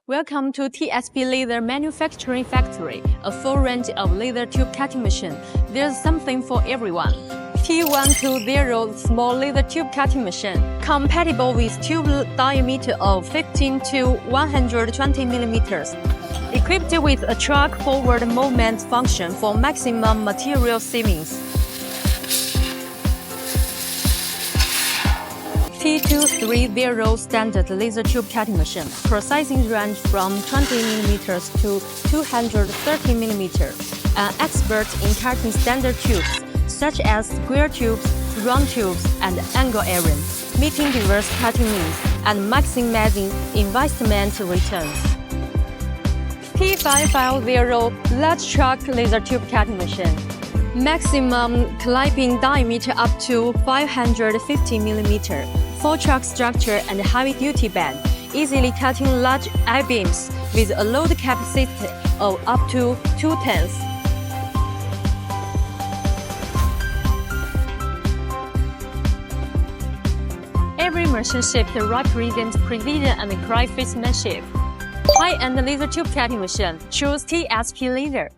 Welcome to TSP Laser Manufacturing Factory, a full range of laser tube cutting machine. There's something for everyone. T120 small laser tube cutting machine, compatible with tube diameter of 15 to 120 millimeters. Equipped with a track forward movement function for maximum material savings. T230 standard laser tube cutting machine, processing range from 20 mm to 230 mm. An expert in cutting standard tubes, such as square tubes, round tubes, and angle iron, meeting diverse cutting needs and maximizing investment returns. T550 large track laser tube cutting machine. Maximum clipping diameter up to 550 mm. Full track structure and heavy-duty bed, easily cutting large I-beams with a load capacity of up to 2 tons. Every machine shift represents precision and craftsmanship. High-end laser tube cutting machine. Choose TSP Laser.